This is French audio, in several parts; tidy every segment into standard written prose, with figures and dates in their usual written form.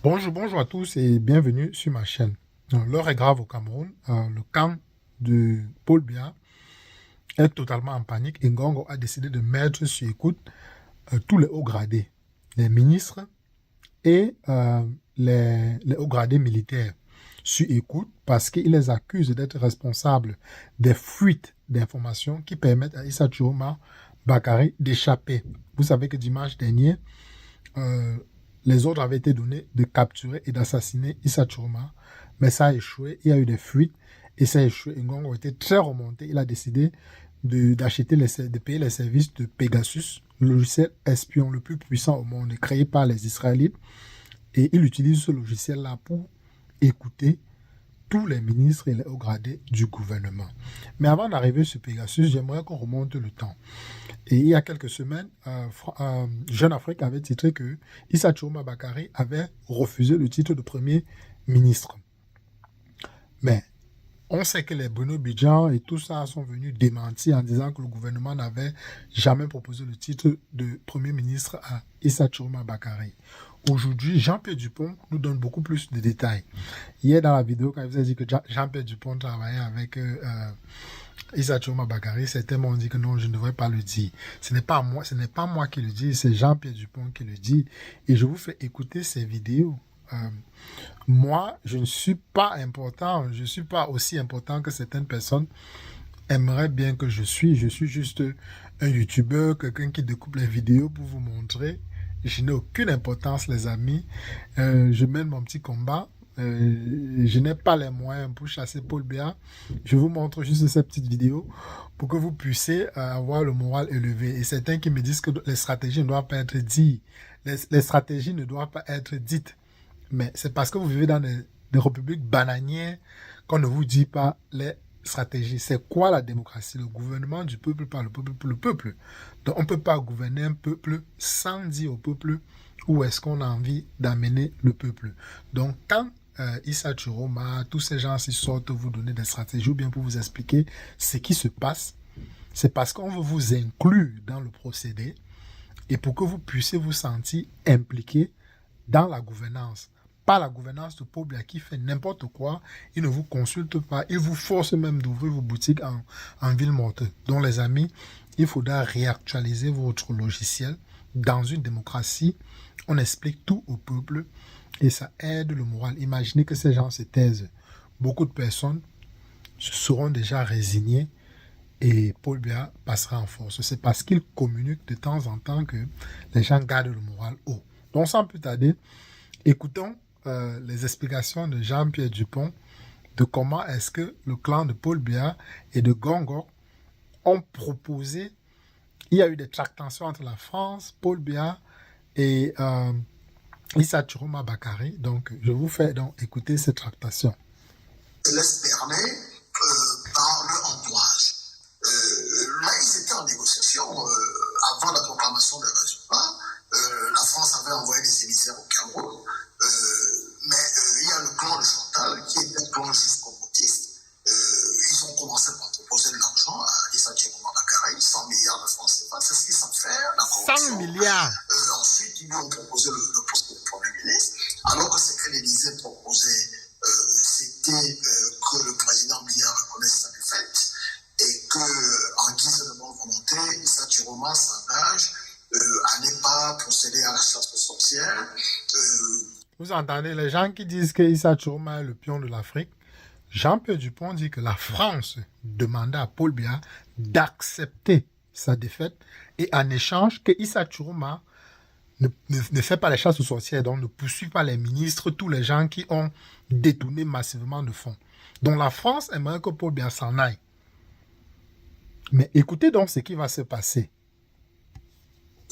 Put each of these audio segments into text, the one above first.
Bonjour à tous et bienvenue sur ma chaîne. L'heure est grave au Cameroun. Le camp de Paul Biya est totalement en panique et Ngongo a décidé de mettre sur écoute tous les hauts gradés, les ministres et les hauts gradés militaires sur écoute parce qu'il les accuse d'être responsables des fuites d'informations qui permettent à Issa Chiroma Bakary d'échapper. Vous savez que dimanche dernier, les ordres avaient été donnés de capturer et d'assassiner Issa Chiroma, mais ça a échoué, il y a eu des fuites et ça a échoué. Ngongo était très remonté, il a décidé de payer les services de Pegasus, le logiciel espion le plus puissant au monde, créé par les Israélites, et il utilise ce logiciel-là pour écouter tous les ministres et les hauts gradés du gouvernement. Mais avant d'arriver sur Pegasus, j'aimerais qu'on remonte le temps. Et il y a quelques semaines, Jeune Afrique avait titré que Issa Chiroma Bakary avait refusé le titre de Premier ministre. Mais on sait que les Bruno Bidjan et tout ça sont venus démentir en disant que le gouvernement n'avait jamais proposé le titre de Premier ministre à Issa Chiroma Bakary. Aujourd'hui, Jean-Pierre Dupont nous donne beaucoup plus de détails. Hier, dans la vidéo, quand il vous a dit que Jean-Pierre Dupont travaillait avec Issa Chiroma Bakary, certains m'ont dit que non, je ne devrais pas le dire. Ce n'est pas moi qui le dis, c'est Jean-Pierre Dupont qui le dit. Et je vous fais écouter ces vidéos. Moi, je ne suis pas important, je ne suis pas aussi important que certaines personnes aimeraient bien que je suis. Je suis juste un YouTuber, quelqu'un qui découpe les vidéos pour vous montrer. Je n'ai aucune importance, les amis. Je mène mon petit combat. Je n'ai pas les moyens pour chasser Paul Biya. Je vous montre juste cette petite vidéo pour que vous puissiez avoir le moral élevé. Et certains qui me disent que les stratégies ne doivent pas être dites. Les stratégies ne doivent pas être dites. Mais c'est parce que vous vivez dans des républiques bananières qu'on ne vous dit pas les stratégie. C'est quoi la démocratie? Le gouvernement du peuple par le peuple pour le peuple. Donc on ne peut pas gouverner un peuple sans dire au peuple où est-ce qu'on a envie d'amener le peuple. Donc quand Issa Chiroma, tous ces gens-ci sortent vous donner des stratégies ou bien pour vous expliquer ce qui se passe, c'est parce qu'on veut vous inclure dans le procédé et pour que vous puissiez vous sentir impliqué dans la gouvernance. Pas la gouvernance de Paul Biya qui fait n'importe quoi, il ne vous consulte pas, il vous force même d'ouvrir vos boutiques en ville morte. Donc les amis, il faudra réactualiser votre logiciel. Dans une démocratie, on explique tout au peuple et ça aide le moral. Imaginez que ces gens se taisent. Beaucoup de personnes se seront déjà résignées et Paul Biya passera en force. C'est parce qu'il communique de temps en temps que les gens gardent le moral haut. Donc sans plus tarder, écoutons les explications de Jean-Pierre Dupont de comment est-ce que le clan de Paul Biya et de Ngongo ont proposé. Il y a eu des tractations entre la France, Paul Biya et Issa Chiroma Bakary. Donc, je vous fais donc écouter ces tractations. Laisse berner par le entourage. Là, ils étaient en négociation avant la proclamation des résultats. La France avait envoyé des émissaires au Cameroun. Mais il y a le clan de Chantal qui est un clan jusqu'au boutiste. Ils ont commencé par proposer de l'argent à Issa Chiroma Bakary, 100 milliards de francs CFA, c'est ce qu'ils savent faire, la corruption. 100 milliards. Ensuite, ils lui ont proposé le poste de Premier ministre, alors que ce que l'Élysée proposait, c'était que le président Biya reconnaisse sa défaite et qu'en guise de bonne volonté, Issa Chiroma s'engage à ne pas procéder à la chasse aux sorcières. Vous entendez les gens qui disent que Issa Chiroma est le pion de l'Afrique. Jean-Pierre Dupont dit que la France demandait à Paul Biya d'accepter sa défaite et en échange que Issa Chiroma ne fait pas les chasses aux sorcières, donc ne poursuit pas les ministres, tous les gens qui ont détourné massivement de fonds. Donc la France aimerait que Paul Biya s'en aille. Mais écoutez donc ce qui va se passer.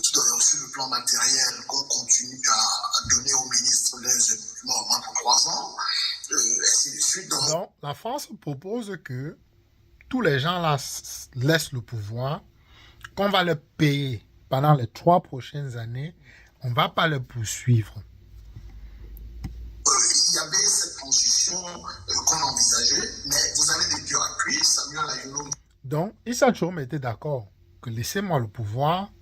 Sur le plan matériel, qu'on continue à donner aux ministres les équipements au moins pour 3 ans, ainsi de suite. Donc, la France propose que tous les gens là laissent le pouvoir, qu'on va les payer pendant les 3 prochaines années, on ne va pas les poursuivre. Il y avait cette transition qu'on envisageait, mais vous allez les dire à cuire, Samuel Ayolo. Donc, Issa Chiroma était d'accord que laissez-moi le pouvoir,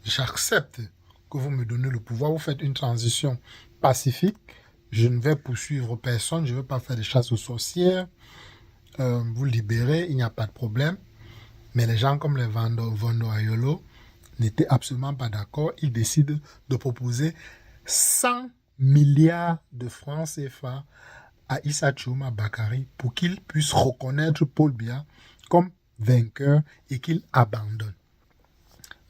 j'accepte que vous me donnez le pouvoir, vous faites une transition pacifique, je ne vais poursuivre personne, je ne veux pas faire des chasses aux sorcières, vous libérez, il n'y a pas de problème. Mais les gens comme les Vondo Ayolo n'étaient absolument pas d'accord. Ils décident de proposer 100 milliards de francs CFA à Issa Chiroma Bakary pour qu'il puisse reconnaître Paul Biya comme vainqueur et qu'il abandonne.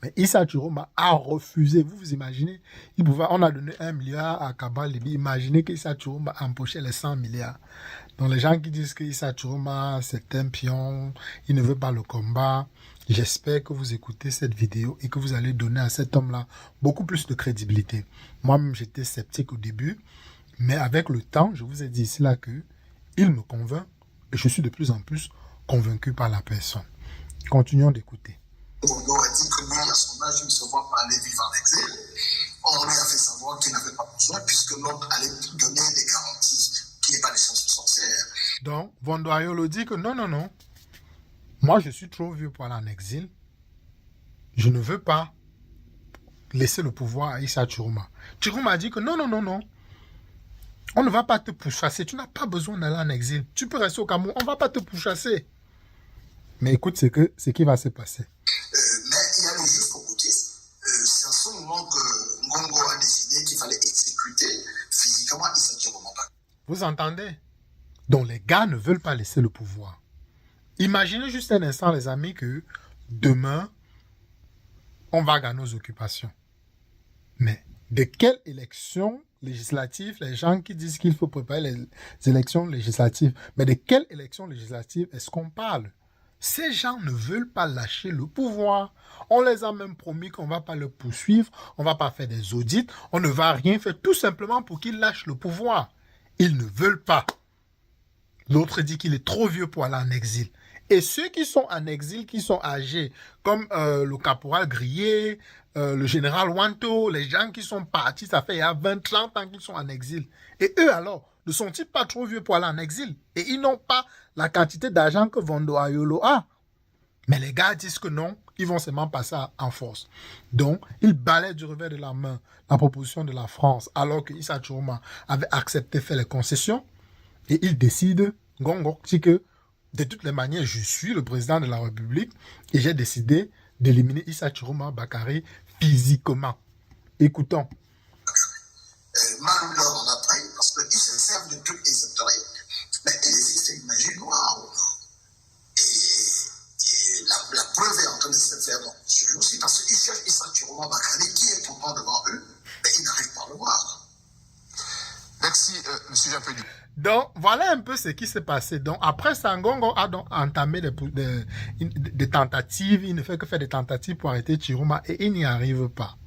Mais Issa Chiroma a refusé. Vous vous imaginez, on a donné 1 milliard à Kabal Libi. Imaginez qu'Issa Chiroma empochait les 100 milliards. Donc les gens qui disent que Issa Chiroma c'est un pion, il ne veut pas le combat, j'espère que vous écoutez cette vidéo et que vous allez donner à cet homme-là beaucoup plus de crédibilité. Moi-même, j'étais sceptique au début, mais avec le temps, je vous ai dit ici là que il me convainc et je suis de plus en plus convaincu par la personne. Continuons d'écouter. Bondo a dit que lui, à son âge, il ne se voit pas aller vivre en exil. On lui a fait savoir qu'il n'avait pas besoin puisque l'autre allait donner des garanties qu'il n'ait pas des chances sorcières. Donc, Vondo Ayolo dit que non. Moi, je suis trop vieux pour aller en exil. Je ne veux pas laisser le pouvoir à Issa Chiroma. Chiroma a dit que non. On ne va pas te pourchasser. Tu n'as pas besoin d'aller en exil. Tu peux rester au Cameroun. On ne va pas te pourchasser. Mais écoute ce qui va se passer. Mais il y a le juge Kokoutis. C'est à ce moment que Ngongo a décidé qu'il fallait exécuter physiquement Issa Chiroma. Vous entendez? Donc les gars ne veulent pas laisser le pouvoir. Imaginez juste un instant, les amis, que demain, on va gagner nos occupations. Mais de quelle élection législative, les gens qui disent qu'il faut préparer les élections législatives, mais de quelle élection législative est-ce qu'on parle? Ces gens ne veulent pas lâcher le pouvoir. On les a même promis qu'on ne va pas le poursuivre, on ne va pas faire des audits, on ne va rien faire, tout simplement pour qu'ils lâchent le pouvoir. Ils ne veulent pas. L'autre dit qu'il est trop vieux pour aller en exil. Et ceux qui sont en exil, qui sont âgés, comme le caporal Grillé, le général Wanto, les gens qui sont partis, ça fait il y a 20-30 ans qu'ils sont en exil. Et eux alors, ne sont-ils pas trop vieux pour aller en exil? Et ils n'ont pas la quantité d'argent que Vondo Ayolo a. Mais les gars disent que non, ils vont seulement passer en force. Donc, ils balaient du revers de la main la proposition de la France, alors que Issa Chiroma avait accepté de faire les concessions. Et ils décident, Ngongo dit que de toutes les manières, je suis le président de la République et j'ai décidé d'éliminer Issa Chiroma Bakary physiquement. Écoutons. Mal leur en a pris parce qu'ils se servent de toutes les autorités. Mais il existe une magie noire. Et la preuve est en train de se faire dans ce jour-ci parce qu'ils cherchent Issa Chiroma Bakary qui est pourtant devant eux, mais ils n'arrivent pas à le voir. Merci, M. Japelu. Donc, voilà un peu ce qui s'est passé. Donc, après ça, Ngongo a donc entamé des tentatives. Il ne fait que faire des tentatives pour arrêter Chiroma et il n'y arrive pas.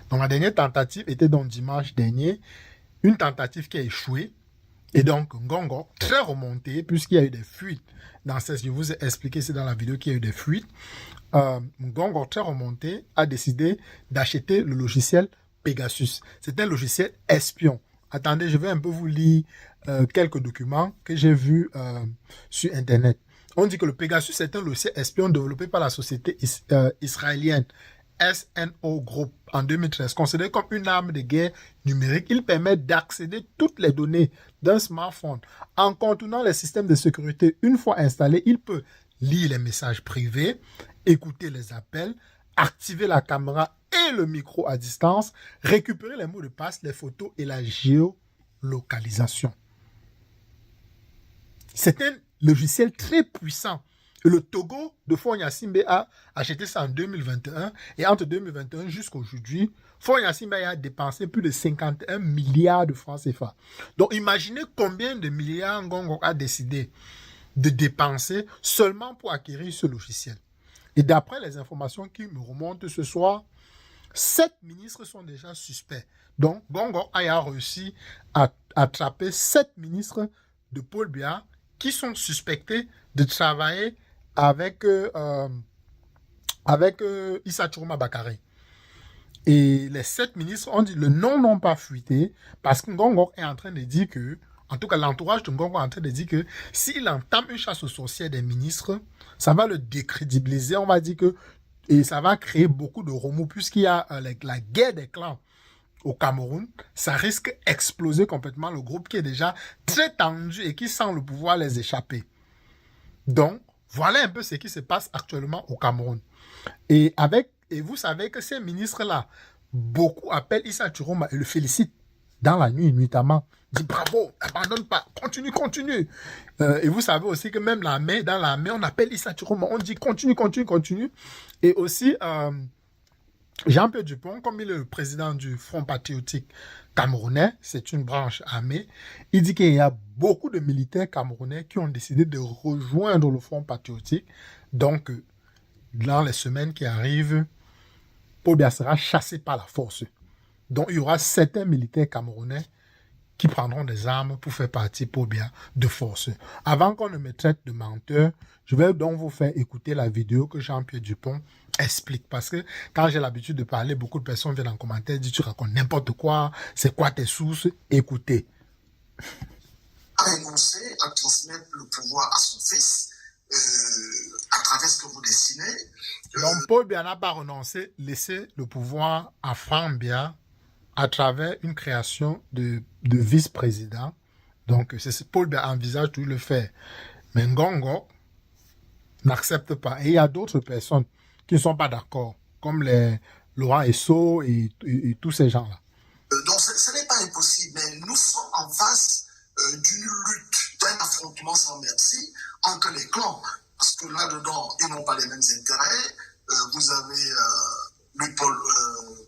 Donc, la dernière tentative était donc dimanche dernier. Une tentative qui a échoué. Et donc, Ngongo, très remonté, puisqu'il y a eu des fuites. Je vous ai expliqué, c'est dans la vidéo qu'il y a eu des fuites. Ngongo, très remonté, a décidé d'acheter le logiciel Pegasus. C'est un logiciel espion. Attendez, je vais un peu vous lire quelques documents que j'ai vus sur Internet. On dit que le Pegasus est un logiciel espion développé par la société israélienne SNO Group en 2013. Considéré comme une arme de guerre numérique, il permet d'accéder toutes les données d'un smartphone. En contournant les systèmes de sécurité, une fois installé, il peut lire les messages privés, écouter les appels, activer la caméra et le micro à distance, récupérer les mots de passe, les photos et la géolocalisation. C'est un logiciel très puissant. Et le Togo de Faure Gnassingbé a acheté ça en 2021 et entre 2021 jusqu'à aujourd'hui, Faure Gnassingbé a dépensé plus de 51 milliards de francs CFA. Donc imaginez combien de milliards Ngongo a décidé de dépenser seulement pour acquérir ce logiciel. Et d'après les informations qui me remontent ce soir, 7 ministres sont déjà suspects. Donc, Ngongo a réussi à attraper 7 ministres de Paul Biya qui sont suspectés de travailler avec Issa Chiroma Bakary. Et les 7 ministres ont dit le nom n'ont pas fuité parce que Ngongo est en train de dire que, en tout cas l'entourage de Ngongo est en train de dire que s'il entame une chasse aux sorcières des ministres, ça va le décrédibiliser, on va dire que, et ça va créer beaucoup de remous puisqu'il y a la guerre des clans au Cameroun, ça risque d'exploser complètement le groupe qui est déjà très tendu et qui sent le pouvoir les échapper. Donc, voilà un peu ce qui se passe actuellement au Cameroun. Et vous savez que ces ministres-là, beaucoup appellent Issa Chiroma et le félicitent dans la nuit, notamment. Dit bravo, abandonne pas, continue, continue. Et vous savez aussi que même dans l'armée, on appelle Issa Chiroma, on dit continue, continue, continue. Et aussi, Jean-Pierre Dupont, comme il est le président du Front patriotique camerounais, c'est une branche armée, il dit qu'il y a beaucoup de militaires camerounais qui ont décidé de rejoindre le Front patriotique. Donc, dans les semaines qui arrivent, Paul Biya sera chassé par la force. Donc, il y aura certains militaires camerounais qui prendront des armes pour faire partie Paul Biya de force. Avant qu'on ne me traite de menteur, je vais donc vous faire écouter la vidéo que Jean-Pierre Dupont explique. Parce que quand j'ai l'habitude de parler, beaucoup de personnes viennent en commentaire, disent tu racontes n'importe quoi, c'est quoi tes sources? Écoutez. A renoncé à transmettre le pouvoir à son fils à travers ce que vous dessinez. Donc Paul Biya n'a pas renoncé, laisser le pouvoir à Franck Biya à travers une création de vice-président. Donc, c'est Paul Biya envisage de le faire. Mais Ngongo n'accepte pas. Et il y a d'autres personnes qui ne sont pas d'accord, comme les Laurent Esso et tous ces gens-là. Donc, ce n'est pas impossible, mais nous sommes en face d'une lutte, d'un affrontement sans merci entre les clans. Parce que là-dedans, ils n'ont pas les mêmes intérêts. Vous avez Louis-Paul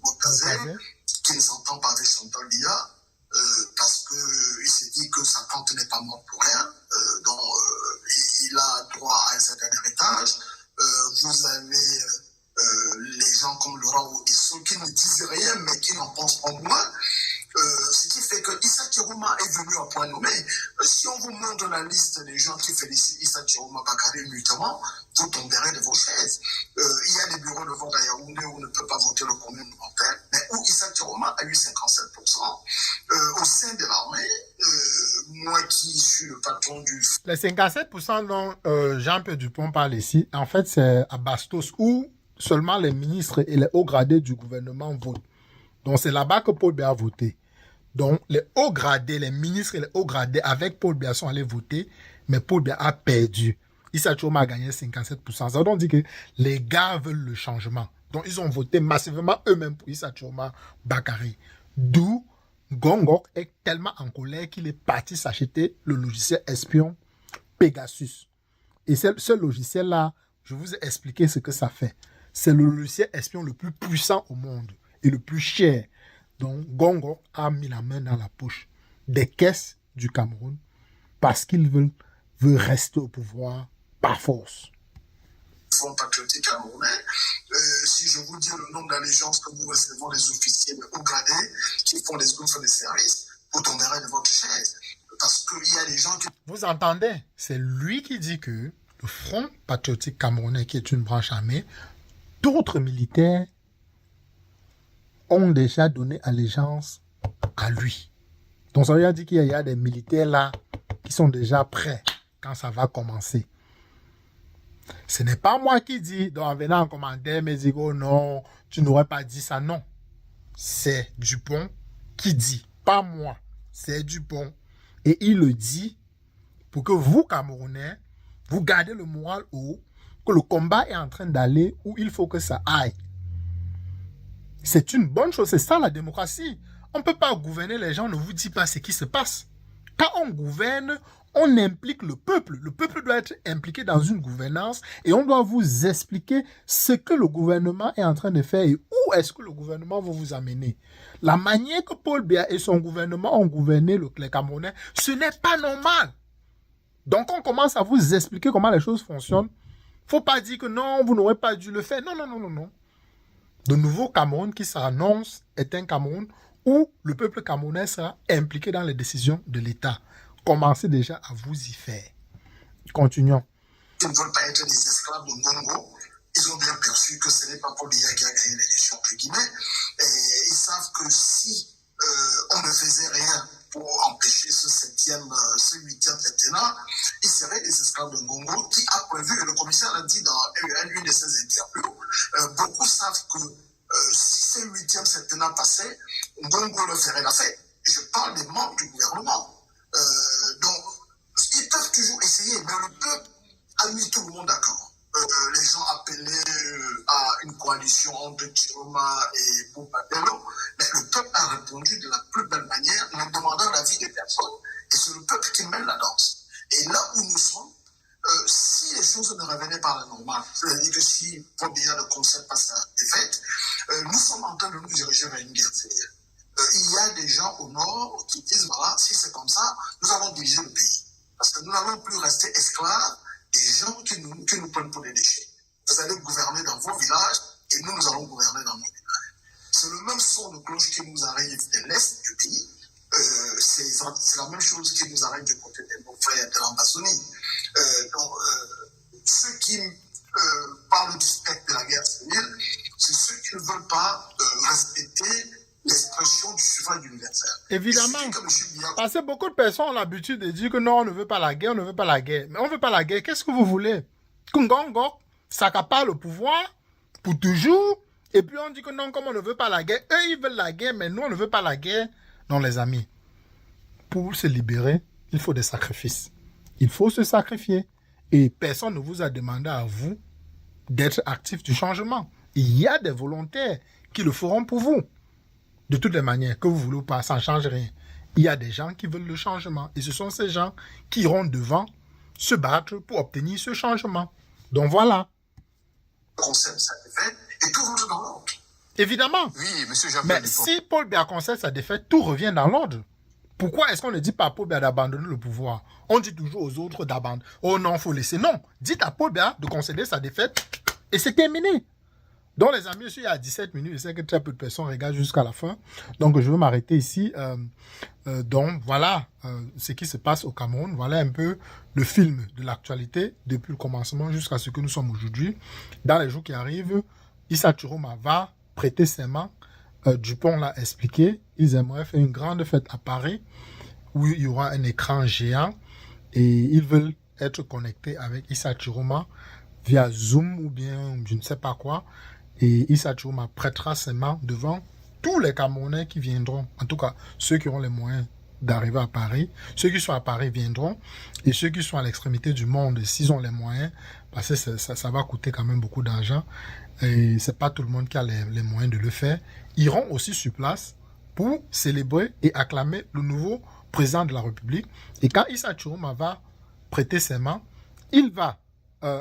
Bokazé, qui ne s'entend pas avec Chantal Biya, parce qu'il s'est dit que sa tante n'est pas morte pour rien, donc il a droit à un certain héritage. Vous avez les gens comme Laurent Esso qui ne disent rien, mais qui n'en pensent pas moins. Ce qui fait que Issa Chiroma est venu à point nommé. Si on vous montre la liste des gens qui félicitent Issa Chiroma Bakary notamment, vous tomberez de vos chaises. Il y a des bureaux de vote à Yaoundé où on ne peut pas voter le commun mortel, mais où Issa Chiroma a eu 57%. Au sein de l'armée, moi qui suis le patron du... Les 57% dont Jean-Pierre Dupont parle ici, en fait, c'est à Bastos où seulement les ministres et les hauts gradés du gouvernement votent. Donc, c'est là-bas que Paul Biya a voté. Donc, les hauts gradés, les ministres et les hauts gradés avec Paul Biya sont allés voter, mais Paul Biya a perdu. Issa Chiroma a gagné 57%. Ça veut dire que les gars veulent le changement. Donc, ils ont voté massivement eux-mêmes pour Issa Chiroma Bakary. D'où Ngongo est tellement en colère qu'il est parti s'acheter le logiciel espion Pegasus. Et ce logiciel-là, je vous ai expliqué ce que ça fait. C'est le logiciel espion le plus puissant au monde et le plus cher. Donc, Ngongo a mis la main dans la poche des caisses du Cameroun parce qu'il veut rester au pouvoir par force. Front patriotique camerounais, si je vous dis le nombre d'allégeances que nous recevons des officiers de haut gradé qui font des offres de service, vous tomberez de votre chaise. Parce qu'il y a des gens qui... Vous entendez? C'est lui qui dit que le Front patriotique camerounais, qui est une branche armée, d'autres militaires ont déjà donné allégeance à lui. Donc ça veut dire qu'il y a des militaires là qui sont déjà prêts quand ça va commencer. Ce n'est pas moi qui dis, donc en venant en commentaire, mais dis oh non, tu n'aurais pas dit ça, non. C'est Dupont qui dit, pas moi, c'est Dupont. Et il le dit pour que vous, Camerounais, vous gardez le moral haut, que le combat est en train d'aller où il faut que ça aille. C'est une bonne chose, c'est ça la démocratie. On ne peut pas gouverner, les gens ne vous disent pas ce qui se passe. Quand on gouverne, on implique le peuple. Le peuple doit être impliqué dans une gouvernance et on doit vous expliquer ce que le gouvernement est en train de faire et où est-ce que le gouvernement va vous amener. La manière que Paul Biya et son gouvernement ont gouverné les Camerounais, ce n'est pas normal. Donc on commence à vous expliquer comment les choses fonctionnent. Il ne faut pas dire que non, vous n'aurez pas dû le faire. Non, non, non, non, non. Le nouveau Cameroun qui s'annonce est un Cameroun où le peuple camerounais sera impliqué dans les décisions de l'État. Commencez déjà à vous y faire. Continuons. Ils ne veulent pas être des esclaves de Ngongo. Ils ont bien perçu que ce n'est pas Paul Biya qui a gagné l'élection, entre guillemets. Et ils savent que si on ne faisait rien pour empêcher ce huitième septennat, ils seraient des esclaves de Ngongo qui a prévu, et le commissaire l'a dit dans une de ses interviews, beaucoup savent que si ce huitième septennat passait, Ngongo le ferait la fête. Je parle des membres du gouvernement. Donc, ils peuvent toujours essayer, mais le peuple a mis tout le monde d'accord. Les gens appelaient à une coalition entre Chiroma et Boubadelo, mais le peuple a répondu de la plus belle manière en demandant l'avis des personnes. Et c'est le peuple qui mène la danse. Et là où nous sommes, si les choses ne revenaient pas à la normale, c'est-à-dire que si Paul Biya ne concède pas sa défaite, nous sommes en train de nous diriger vers une guerre civile. Il y a des gens au nord qui disent, voilà, si c'est comme ça, nous allons diviser le pays. Parce que nous n'allons plus rester esclaves des gens qui nous prennent pour des déchets. Vous allez gouverner dans vos villages et nous allons gouverner dans nos villages. C'est le même son de cloche qui nous arrive de l'est du pays. C'est la même chose qui nous arrive du côté de nos frères de l'Amazonie. Donc, ceux qui parlent du spectre de la guerre civile, c'est ceux qui ne veulent pas respecter l'expression du suffrage universel. Évidemment. Parce que beaucoup de personnes ont l'habitude de dire que non, on ne veut pas la guerre, on ne veut pas la guerre. Mais on ne veut pas la guerre. Qu'est-ce que vous voulez? Kungongo s'accapare le pouvoir pour toujours. Et puis on dit que non, comme on ne veut pas la guerre, eux ils veulent la guerre, mais nous on ne veut pas la guerre. Non, les amis, pour se libérer, il faut des sacrifices. Il faut se sacrifier. Et personne ne vous a demandé à vous d'être actif du changement. Il y a des volontaires qui le feront pour vous. De toutes les manières, que vous voulez ou pas, ça ne change rien. Il y a des gens qui veulent le changement. Et ce sont ces gens qui iront devant se battre pour obtenir ce changement. Donc voilà. Concède sa défaite et tout rentre dans l'ordre. Évidemment. Oui, monsieur Jean. Mais si Paul Biya concède sa défaite, tout revient dans l'ordre. Pourquoi est-ce qu'on ne dit pas à Paul Biya d'abandonner le pouvoir? On dit toujours aux autres d'abandonner. Oh non, il faut laisser. Non, dites à Paul Biya de concéder sa défaite et c'est terminé. Donc les amis, je suis à 17 minutes. Je sais que très peu de personnes regardent jusqu'à la fin. Donc je vais m'arrêter ici. Donc voilà ce qui se passe au Cameroun. Voilà un peu le film de l'actualité depuis le commencement jusqu'à ce que nous sommes aujourd'hui. Dans les jours qui arrivent, Issa Chiroma va prêter serment. Dupont l'a expliqué. Ils aimeraient faire une grande fête à Paris où il y aura un écran géant et ils veulent être connectés avec Issa Chiroma via Zoom ou bien je ne sais pas quoi. Et Issa Chiroma prêtera serment devant tous les Camerounais qui viendront. En tout cas, ceux qui auront les moyens d'arriver à Paris. Ceux qui sont à Paris viendront. Et ceux qui sont à l'extrémité du monde, s'ils ont les moyens, parce que ça va coûter quand même beaucoup d'argent. Et c'est pas tout le monde qui a les moyens de le faire. Iront aussi sur place pour célébrer et acclamer le nouveau président de la République. Et quand Issa Chiroma va prêter serment, il va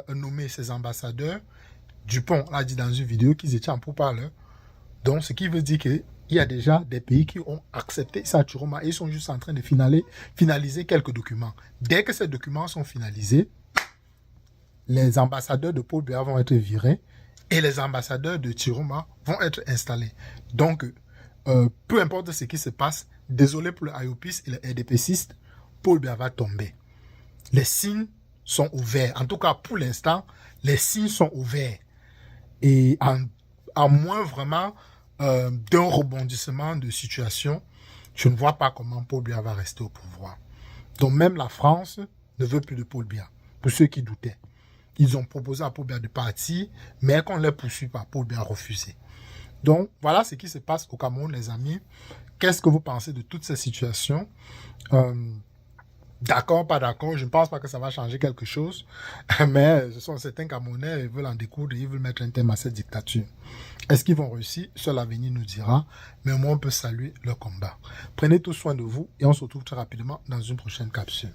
nommer ses ambassadeurs. Dupont l'a dit dans une vidéo qu'ils étaient en pourparlers. Donc, ce qui veut dire qu'il y a déjà des pays qui ont accepté Issa Chiroma et ils sont juste en train de finaliser quelques documents. Dès que ces documents sont finalisés, les ambassadeurs de Paul Biya vont être virés et les ambassadeurs de Chiroma vont être installés. Donc, peu importe ce qui se passe, désolé pour les IOPistes et les RDPcistes, Paul Biya va tomber. Les signes sont ouverts. En tout cas, pour l'instant, les signes sont ouverts. Et à moins vraiment d'un rebondissement de situation, je ne vois pas comment Paul Biya va rester au pouvoir. Donc même la France ne veut plus de Paul Biya, pour ceux qui doutaient. Ils ont proposé à Paul Biya de partir, mais qu'on ne les poursuit pas, Paul Biya a refusé. Donc voilà ce qui se passe au Cameroun, les amis. Qu'est-ce que vous pensez de toutes ces situations? D'accord, pas d'accord, je ne pense pas que ça va changer quelque chose, mais ce sont certains Camerounais, ils veulent en découdre, ils veulent mettre un terme à cette dictature. Est-ce qu'ils vont réussir? Seul l'avenir nous dira, mais au moins on peut saluer leur combat. Prenez tout soin de vous et on se retrouve très rapidement dans une prochaine capsule.